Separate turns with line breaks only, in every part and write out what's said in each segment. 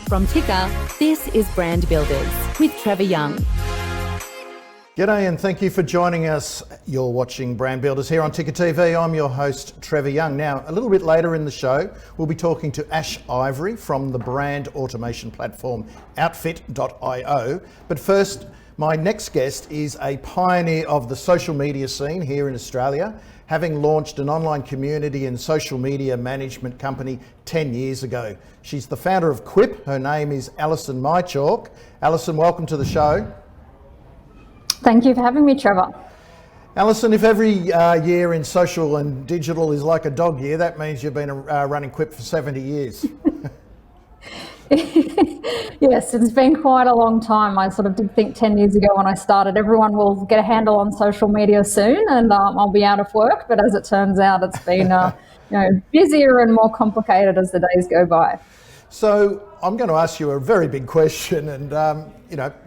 From Ticker, this is Brand Builders with Trevor Young.
G'day and thank you for joining us. You're watching Brand Builders here on Ticker TV. I'm your host, Trevor Young. Now, a little bit later in the show, we'll be talking to Ash Ivory from the brand automation platform Outfit.io. But first, my next guest is a pioneer of the social media scene here in Australia, having launched an online community and social media management company 10 years ago. She's the founder of Quiip. Her name is Alison Michalk. Alison, welcome to the show.
Thank you for having me, Trevor.
Alison, if every year in social and digital is like a dog year, that means you've been running Quiip for 70 years.
Yes, it's been quite a long time. I sort of did think 10 years ago when I started, everyone will get a handle on social media soon and I'll be out of work. But as it turns out, it's been busier and more complicated as the days go by.
So I'm going to ask you a very big question and,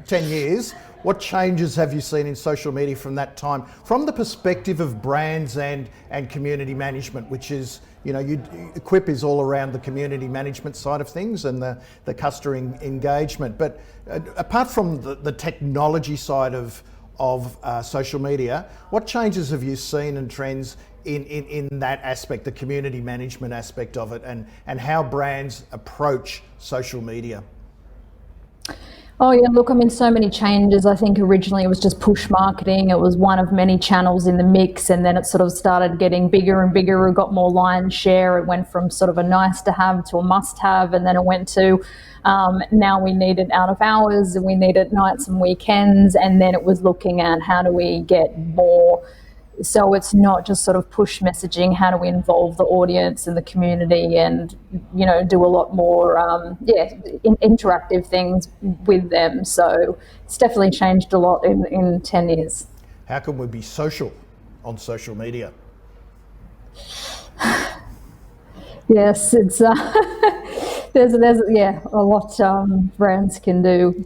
10 years, what changes have you seen in social media from that time, from the perspective of brands and community management, which is, Quiip is all around the community management side of things and the customer engagement. But apart from the technology side of social media, what changes have you seen and trends in that aspect, the community management aspect of it, and how brands approach social media?
Oh yeah, look, so many changes. I think originally it was just push marketing. It was one of many channels in the mix, and then it sort of started getting bigger and bigger. It got more lion's share. It went from sort of a nice to have to a must have, and then it went to now we need it out of hours and we need it nights and weekends, and then it was looking at how do we get more. So it's not just sort of push messaging, how do we involve the audience and the community and, do a lot more, interactive things with them. So it's definitely changed a lot in 10 years.
How can we be social on social media?
Yes, it's there's a lot brands can do.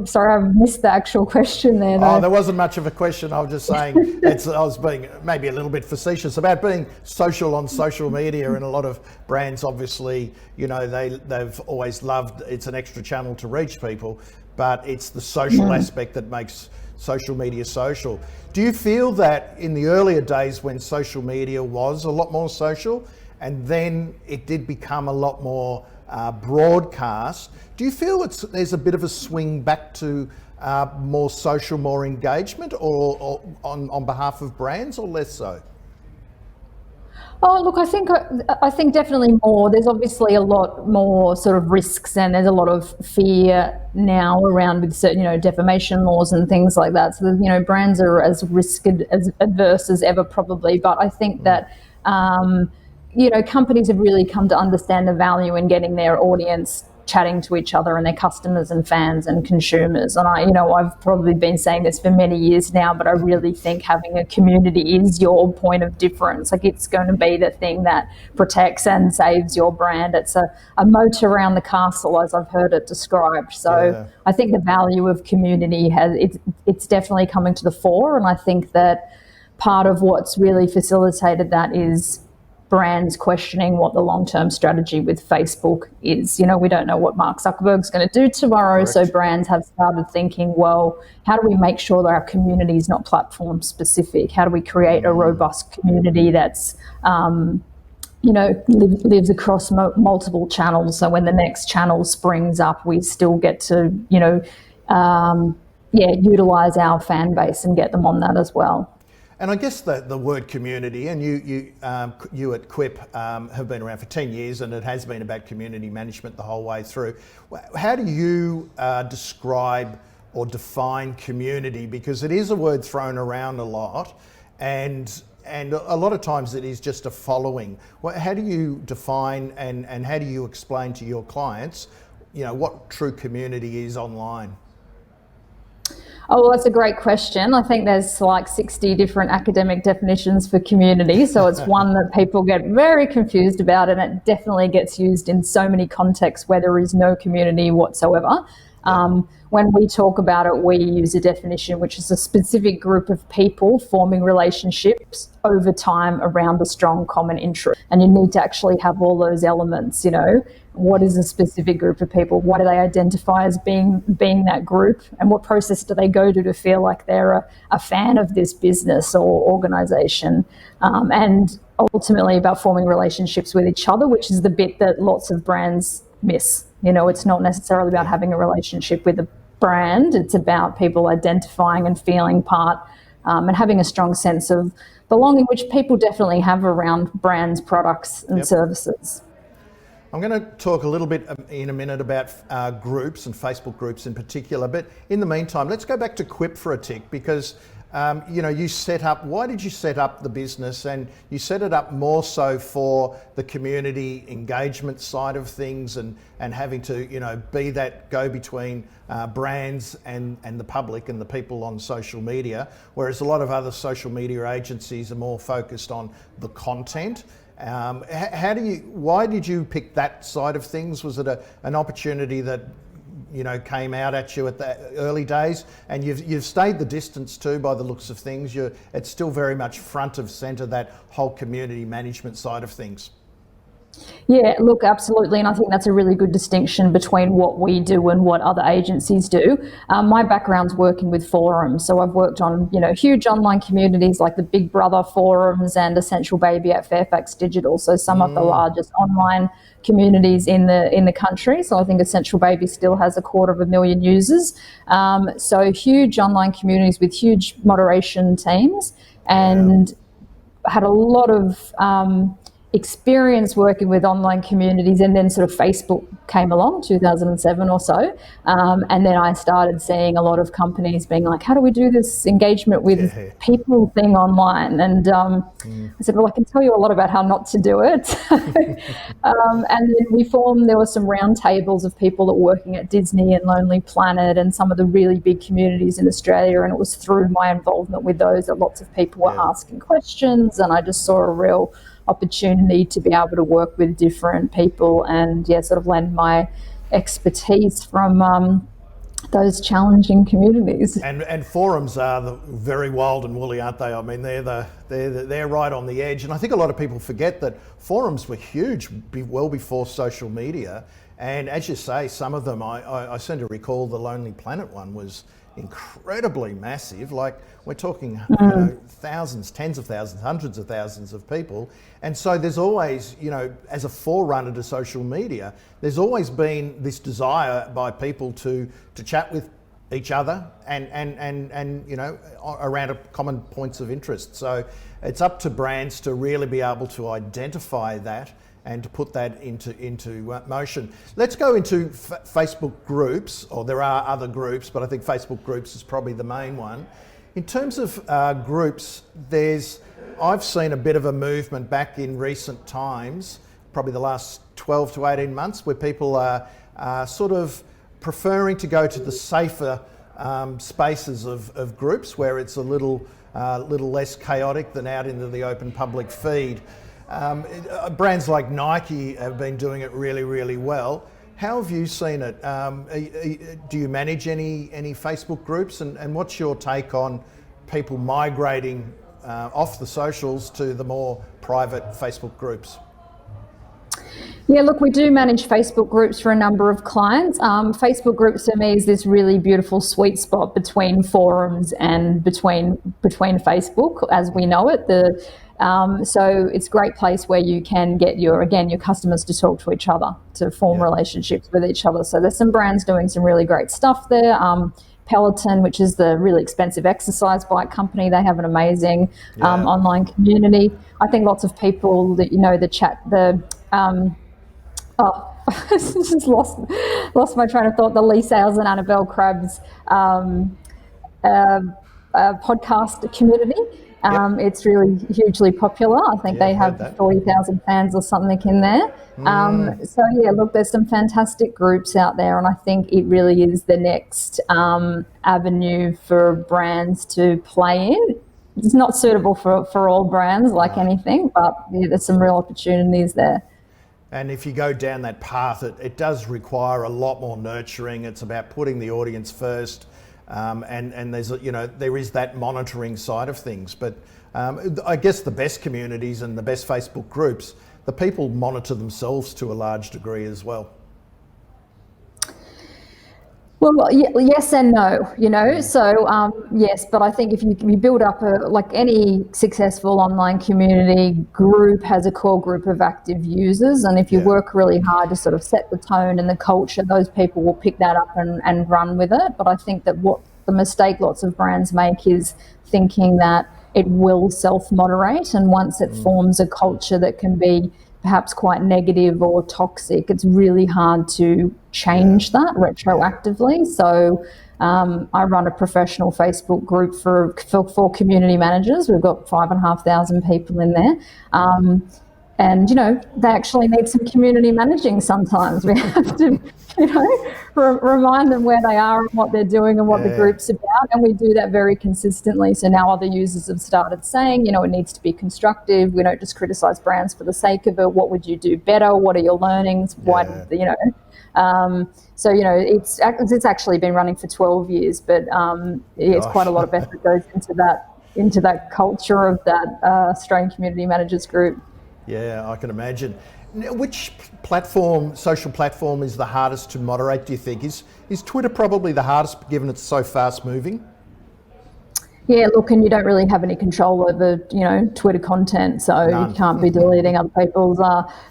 Sorry, I missed the actual question there.
Oh, there wasn't much of a question. I was just saying I was being maybe a little bit facetious about being social on social media, and a lot of brands obviously, they've always loved it's an extra channel to reach people, but it's the social aspect that makes social media social. Do you feel that in the earlier days when social media was a lot more social, and then it did become a lot more broadcast, do you feel there's a bit of a swing back to more social, more engagement, or on behalf of brands, or less so?
Oh, look, I think definitely more. There's obviously a lot more sort of risks, and there's a lot of fear now around with certain, defamation laws and things like that. So, brands are as risk adverse as ever probably. But I think that companies have really come to understand the value in getting their audience chatting to each other and their customers and fans and consumers. And I've probably been saying this for many years now, but I really think having a community is your point of difference. Like, it's going to be the thing that protects and saves your brand. It's a moat around the castle, as I've heard it described. So yeah. I think the value of community it's definitely coming to the fore. And I think that part of what's really facilitated that is brands questioning what the long-term strategy with Facebook is. We don't know what Mark Zuckerberg's going to do tomorrow. Correct. So brands have started thinking, well, how do we make sure that our community is not platform specific? How do we create a robust community that's, lives across multiple channels? So when the next channel springs up, we still get to, utilize our fan base and get them on that as well.
And I guess the word community, and you at Quiip have been around for 10 years, and it has been about community management the whole way through. How do you describe or define community? Because it is a word thrown around a lot, and a lot of times it is just a following. How do you define and how do you explain to your clients, what true community is online?
Oh, well, that's a great question. I think there's like 60 different academic definitions for community. So it's one that people get very confused about, and it definitely gets used in so many contexts where there is no community whatsoever. When we talk about it, we use a definition which is a specific group of people forming relationships over time around a strong common interest. And you need to actually have all those elements, what is a specific group of people? What do they identify as being that group? And what process do they go to feel like they're a fan of this business or organisation? And ultimately about forming relationships with each other, which is the bit that lots of brands miss. It's not necessarily about having a relationship with a brand. It's about people identifying and feeling part and having a strong sense of belonging, which people definitely have around brands, products and services.
I'm going to talk a little bit in a minute about groups and Facebook groups in particular, but in the meantime, let's go back to Quiip for a tick, because you set up, why did you set up the business? And you set it up more so for the community engagement side of things and having to, be that go-between brands and the public and the people on social media, whereas a lot of other social media agencies are more focused on the content. Why did you pick that side of things? Was it an opportunity that came out at you at the early days, and you've stayed the distance too by the looks of things? It's still very much front of centre, that whole community management side of things.
Yeah, look, absolutely. And I think that's a really good distinction between what we do and what other agencies do. My background's working with forums. So I've worked on, huge online communities like the Big Brother forums and Essential Baby at Fairfax Digital. So some of the largest online communities in the country. So I think Essential Baby still has 250,000 users. So huge online communities with huge moderation teams, and had a lot of experience working with online communities, and then sort of Facebook came along 2007 or so, and then I started seeing a lot of companies being like, how do we do this engagement with people thing online? And I said, well, I can tell you a lot about how not to do it. And then there were some round tables of people that were working at Disney and Lonely Planet and some of the really big communities in Australia, and it was through my involvement with those that lots of people were asking questions, and I just saw a real opportunity to be able to work with different people and sort of lend my expertise from those challenging communities.
And forums are very wild and woolly, aren't they? I mean, they're right on the edge, and I think a lot of people forget that forums were huge well before social media. And as you say, some of them, I seem to recall the Lonely Planet one was incredibly massive. Like, we're talking thousands, tens of thousands, hundreds of thousands of people. And so there's always, as a forerunner to social media, there's always been this desire by people to chat with each other and around common points of interest. So it's up to brands to really be able to identify that and to put that into motion. Let's go into Facebook groups, or there are other groups, but I think Facebook groups is probably the main one. In terms of groups, I've seen a bit of a movement back in recent times, probably the last 12 to 18 months, where people are sort of preferring to go to the safer spaces of groups, where it's a little less chaotic than out into the open public feed. Brands like Nike have been doing it really, really well. How have you seen it? Do you manage any Facebook groups, and what's your take on people migrating off the socials to the more private Facebook groups?
Yeah, look, we do manage Facebook groups for a number of clients. Facebook groups for me is this really beautiful sweet spot between forums and between Facebook as we know it. So it's a great place where you can get your customers to talk to each other, to form relationships with each other. So there's some brands doing some really great stuff there. Peloton, which is the really expensive exercise bike company, they have an amazing online community. I think lots of people that just lost my train of thought. The Lee Sales and Annabelle Crabb's podcast community. It's really hugely popular. I think they have 40,000 fans or something in there. So look, there's some fantastic groups out there, and I think it really is the next avenue for brands to play in. It's not suitable for all brands, like anything, but there's some real opportunities there.
And if you go down that path, it does require a lot more nurturing. It's about putting the audience first. And there's there is that monitoring side of things, but I guess the best communities and the best Facebook groups, the people monitor themselves to a large degree as well.
Well, yes and no, So yes, but I think if you build up like any successful online community group has a core group of active users, and if you work really hard to sort of set the tone and the culture, those people will pick that up and run with it. But I think that what the mistake lots of brands make is thinking that it will self-moderate, and once it forms a culture that can be perhaps quite negative or toxic, it's really hard to change that retroactively. So I run a professional Facebook group for community managers. We've got 5,500 people in there. And, they actually need some community managing sometimes. We have to, remind them where they are and what they're doing and what the group's about. And we do that very consistently. So now other users have started saying, it needs to be constructive. We don't just criticize brands for the sake of it. What would you do better? What are your learnings? Why, So, it's actually been running for 12 years, but it's quite a lot of effort goes into that culture of that Australian Community Managers group.
Yeah, I can imagine. Which social platform is the hardest to moderate, do you think? Is Twitter probably the hardest, given it's so fast moving?
Yeah, look, and you don't really have any control over, Twitter content, so you can't be deleting other people's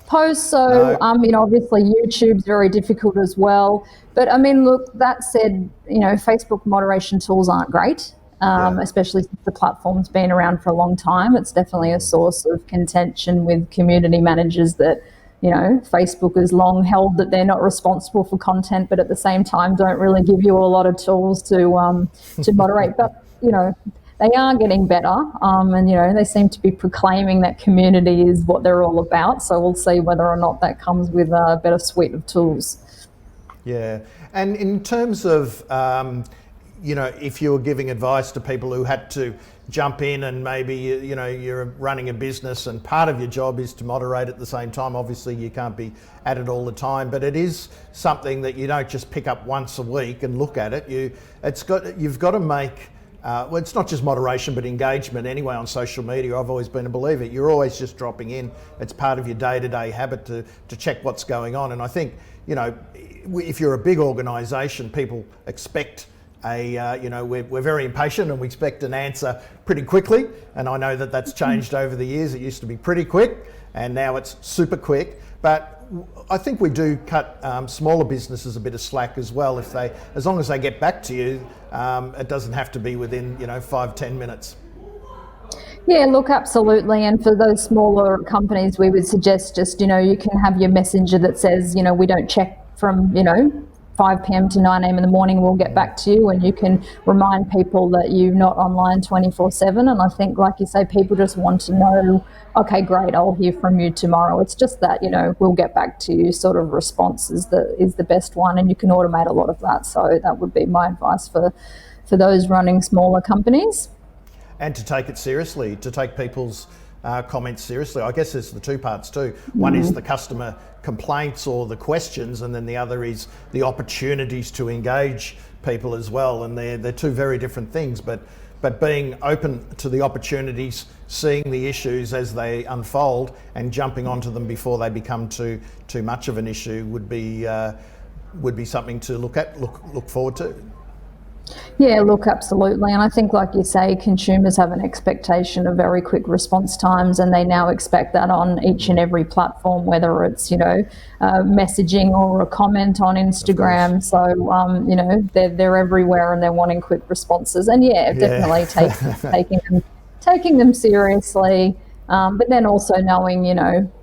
posts. So, obviously YouTube's very difficult as well. But look, that said, Facebook moderation tools aren't great. Especially since the platform's been around for a long time. It's definitely a source of contention with community managers that, Facebook has long held that they're not responsible for content, but at the same time don't really give you a lot of tools to moderate. But, they are getting better, and, they seem to be proclaiming that community is what they're all about. So we'll see whether or not that comes with a better suite of tools.
Yeah. And in terms of... if you were giving advice to people who had to jump in and maybe, you're running a business and part of your job is to moderate at the same time. Obviously, you can't be at it all the time, but it is something that you don't just pick up once a week and look at it. You've got to make, it's not just moderation, but engagement anyway on social media. I've always been a believer. You're always just dropping in. It's part of your day-to-day habit to check what's going on. And I think, if you're a big organisation, people expect we're very impatient and we expect an answer pretty quickly. And I know that that's changed over the years. It used to be pretty quick and now it's super quick. But I think we do cut smaller businesses a bit of slack as well. As long as they get back to you, it doesn't have to be within, 5-10 minutes.
Yeah, look, absolutely. And for those smaller companies, we would suggest just, you can have your messenger that says, we don't check from, 5 p.m. to 9 a.m. in the morning, we'll get back to you, and you can remind people that you're not online 24/7. And I think, like you say, people just want to know, okay, great, I'll hear from you tomorrow. It's just that, we'll get back to you sort of response is the best one, and you can automate a lot of that. So that would be my advice for those running smaller companies.
And to take it seriously, to take people's comments seriously. I guess there's the two parts too. One is the customer complaints or the questions, and then the other is the opportunities to engage people as well. And they're two very different things, but being open to the opportunities, seeing the issues as they unfold and jumping onto them before they become too much of an issue would be something to look forward to.
Yeah, look, absolutely. And I think, like you say, consumers have an expectation of very quick response times, and they now expect that on each and every platform, whether it's, messaging or a comment on Instagram. So, they're everywhere and they're wanting quick responses. And definitely taking them seriously. But then also knowing,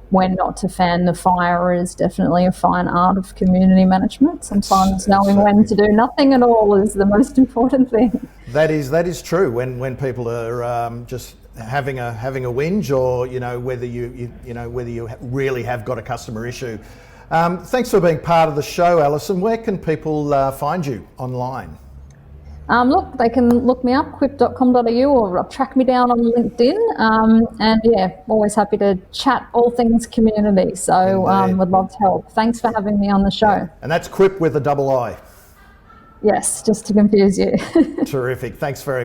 when not to fan the fire is definitely a fine art of community management. Sometimes knowing when to do nothing at all is the most important thing.
That is true. When people are just having a whinge, or whether you really have got a customer issue. Thanks for being part of the show, Alison. Where can people find you online?
Look, they can look me up, quiip.com.au, or track me down on LinkedIn. And always happy to chat all things community. So would love to help. Thanks for having me on the show.
Yeah. And that's Quiip with a double I.
Yes, just to confuse you.
Terrific. Thanks very much.